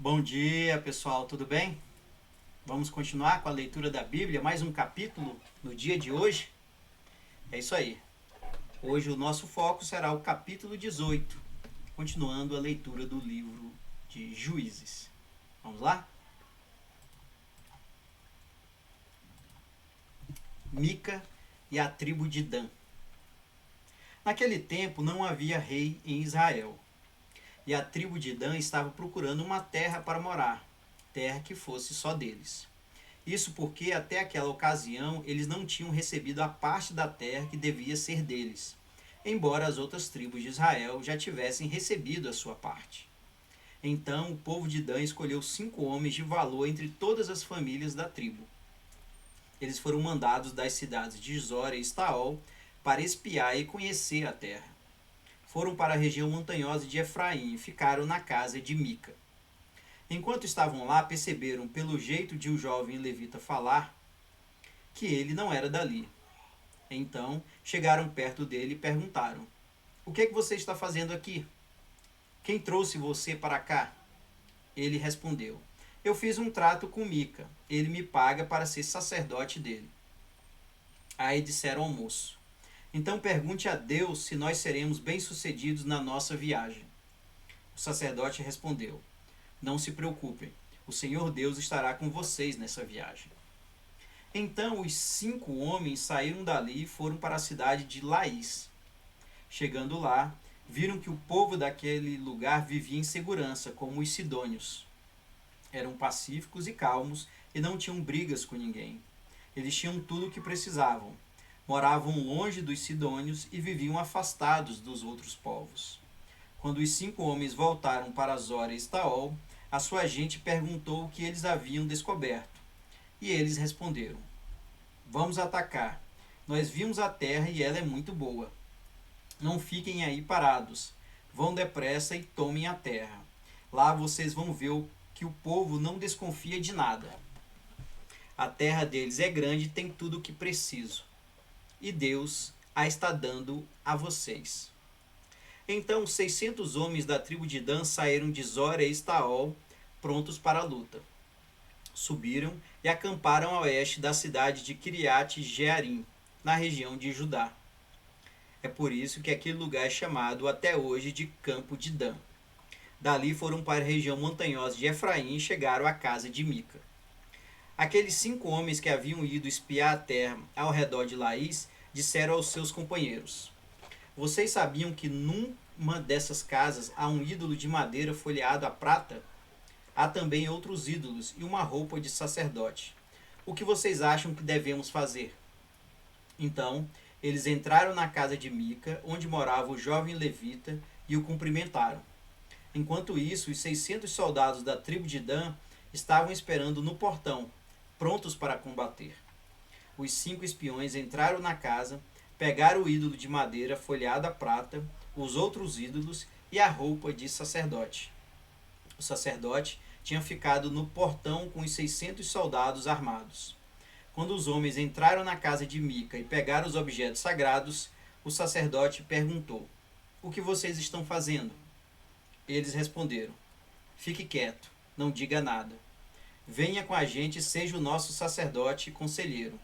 Bom dia, pessoal, tudo bem? Vamos continuar com a leitura da Bíblia, mais um capítulo no dia de hoje? É isso aí. Hoje o nosso foco será o capítulo 18, continuando a leitura do livro de Juízes. Vamos lá? Mica e a tribo de Dan. Naquele tempo não havia rei em Israel, e a tribo de Dan estava procurando uma terra para morar, terra que fosse só deles. Isso porque até aquela ocasião eles não tinham recebido a parte da terra que devia ser deles, embora as outras tribos de Israel já tivessem recebido a sua parte. Então o povo de Dan escolheu 5 homens de valor entre todas as famílias da tribo. Eles foram mandados das cidades de Zora e Estaol para espiar e conhecer a terra. Foram para a região montanhosa de Efraim e ficaram na casa de Mica. Enquanto estavam lá, perceberam pelo jeito de o jovem levita falar que ele não era dali. Então chegaram perto dele e perguntaram: "O que é que você está fazendo aqui? Quem trouxe você para cá?" Ele respondeu: "Eu fiz um trato com Mica. Ele me paga para ser sacerdote dele." Aí disseram ao moço: "Então pergunte a Deus se nós seremos bem-sucedidos na nossa viagem." O sacerdote respondeu: "Não se preocupem, o Senhor Deus estará com vocês nessa viagem." Então os 5 homens saíram dali e foram para a cidade de Laís. Chegando lá, viram que o povo daquele lugar vivia em segurança, como os sidônios. Eram pacíficos e calmos e não tinham brigas com ninguém. Eles tinham tudo o que precisavam. Moravam longe dos sidônios e viviam afastados dos outros povos. Quando os 5 homens voltaram para Zora e Estaol, a sua gente perguntou o que eles haviam descoberto. E eles responderam: "Vamos atacar. Nós vimos a terra e ela é muito boa. Não fiquem aí parados. Vão depressa e tomem a terra. Lá vocês vão ver que o povo não desconfia de nada. A terra deles é grande e tem tudo o que preciso. E Deus a está dando a vocês." Então 600 homens da tribo de Dan saíram de Zora e Estaol, prontos para a luta. Subiram e acamparam a oeste da cidade de Kiriat Jearim, na região de Judá. É por isso que aquele lugar é chamado até hoje de Campo de Dan. Dali foram para a região montanhosa de Efraim e chegaram à casa de Mica. Aqueles 5 homens que haviam ido espiar a terra ao redor de Laís disseram aos seus companheiros: "Vocês sabiam que numa dessas casas há um ídolo de madeira folheado a prata? Há também outros ídolos e uma roupa de sacerdote. O que vocês acham que devemos fazer?" Então, eles entraram na casa de Mica, onde morava o jovem levita, e o cumprimentaram. Enquanto isso, os 600 soldados da tribo de Dan estavam esperando no portão, prontos para combater. Os 5 espiões entraram na casa, pegaram o ídolo de madeira folheado a prata, os outros ídolos e a roupa de sacerdote. O sacerdote tinha ficado no portão com os 600 soldados armados. Quando os homens entraram na casa de Mica e pegaram os objetos sagrados, o sacerdote perguntou: "O que vocês estão fazendo?" Eles responderam: "Fique quieto, não diga nada. Venha com a gente e seja o nosso sacerdote e conselheiro.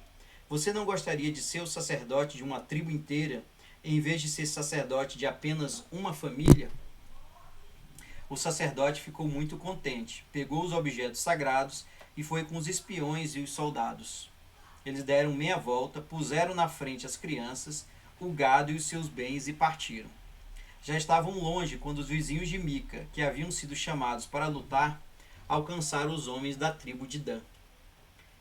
Você não gostaria de ser o sacerdote de uma tribo inteira, em vez de ser sacerdote de apenas uma família?" O sacerdote ficou muito contente, pegou os objetos sagrados e foi com os espiões e os soldados. Eles deram meia volta, puseram na frente as crianças, o gado e os seus bens e partiram. Já estavam longe quando os vizinhos de Mica, que haviam sido chamados para lutar, alcançaram os homens da tribo de Dan.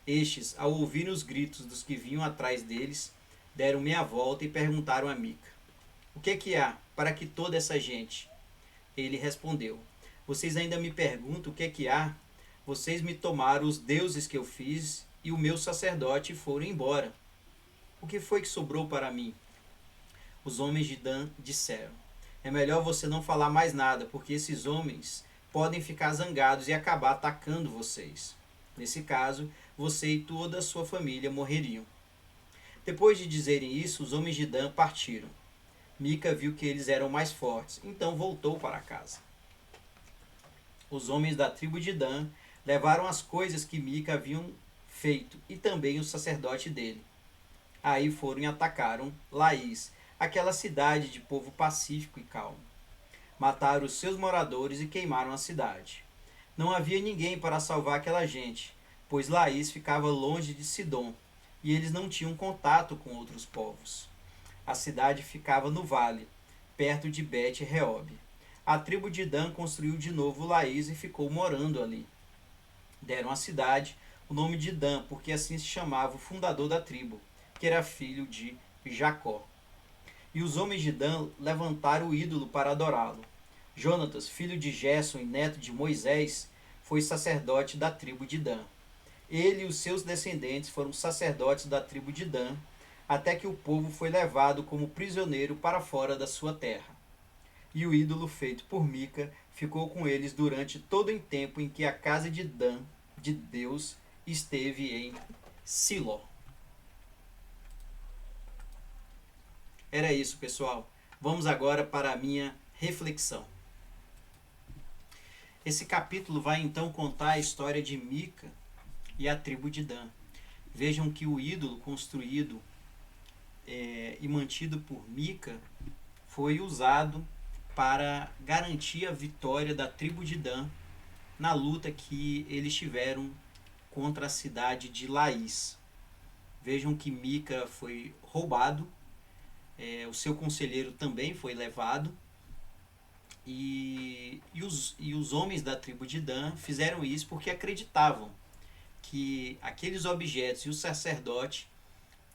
Estes, ao ouvirem os gritos dos que vinham atrás deles, deram meia volta e perguntaram a Mica: "O que há para que toda essa gente?" Ele respondeu: "Vocês ainda me perguntam o que há? Vocês me tomaram os deuses que eu fiz e o meu sacerdote e foram embora. O que foi que sobrou para mim?" Os homens de Dan disseram: "É melhor você não falar mais nada, porque esses homens podem ficar zangados e acabar atacando vocês. Nesse caso, você e toda a sua família morreriam." Depois de dizerem isso, os homens de Dan partiram. Mica viu que eles eram mais fortes, então voltou para casa. Os homens da tribo de Dan levaram as coisas que Mica haviam feito e também o sacerdote dele. Aí foram e atacaram Laís, aquela cidade de povo pacífico e calmo. Mataram os seus moradores e queimaram a cidade. Não havia ninguém para salvar aquela gente, pois Laís ficava longe de Sidom, e eles não tinham contato com outros povos. A cidade ficava no vale, perto de Bet-Reob. A tribo de Dan construiu de novo Laís e ficou morando ali. Deram à cidade o nome de Dan, porque assim se chamava o fundador da tribo, que era filho de Jacó. E os homens de Dan levantaram o ídolo para adorá-lo. Jonatas, filho de Gerson e neto de Moisés, foi sacerdote da tribo de Dan. Ele e os seus descendentes foram sacerdotes da tribo de Dan, até que o povo foi levado como prisioneiro para fora da sua terra. E o ídolo feito por Mica ficou com eles durante todo o tempo em que a casa de Dan, de Deus, esteve em Siló. Era isso, pessoal. Vamos agora para a minha reflexão. Esse capítulo vai então contar a história de Mica e a tribo de Dan. Vejam que o ídolo construído e mantido por Mica foi usado para garantir a vitória da tribo de Dan na luta que eles tiveram contra a cidade de Laís. Vejam que Mica foi roubado, o seu conselheiro também foi levado, e os homens da tribo de Dan fizeram isso porque acreditavam que aqueles objetos e o sacerdote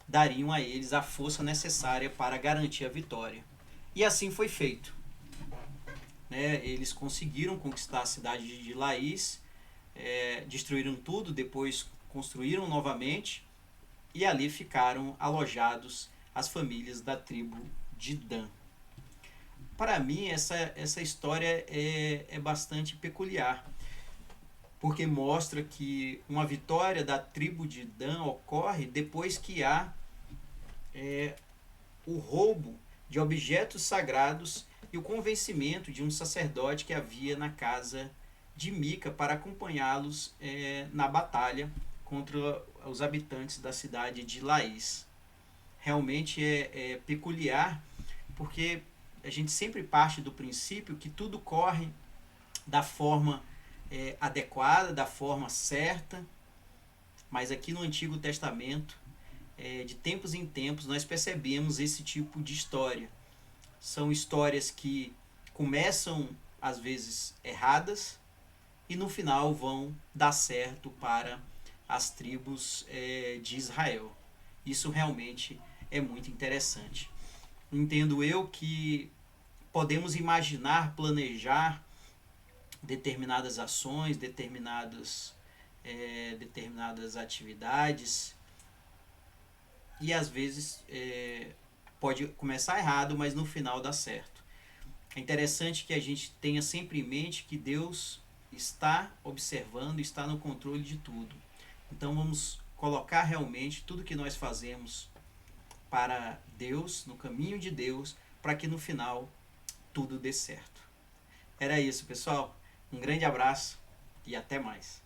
dariam a eles a força necessária para garantir a vitória. E assim foi feito. Eles conseguiram conquistar a cidade de Laís, destruíram tudo, depois construíram novamente e ali ficaram alojados as famílias da tribo de Dan. Para mim, essa história é bastante peculiar, porque mostra que uma vitória da tribo de Dan ocorre depois que há o roubo de objetos sagrados e o convencimento de um sacerdote que havia na casa de Mica para acompanhá-los na batalha contra os habitantes da cidade de Laís. Realmente é peculiar, porque a gente sempre parte do princípio que tudo corre da forma adequada, da forma certa, mas aqui no Antigo Testamento, de tempos em tempos, nós percebemos esse tipo de história. São histórias que começam, às vezes, erradas e no final vão dar certo para as tribos de Israel. Isso realmente é muito interessante. Entendo eu que podemos imaginar, planejar determinadas ações, determinadas atividades, e às vezes pode começar errado, mas no final dá certo. É interessante que a gente tenha sempre em mente que Deus está observando, está no controle de tudo. Então vamos colocar realmente tudo que nós fazemos para Deus, no caminho de Deus, para que no final tudo dê certo. Era isso, pessoal. Um grande abraço e até mais.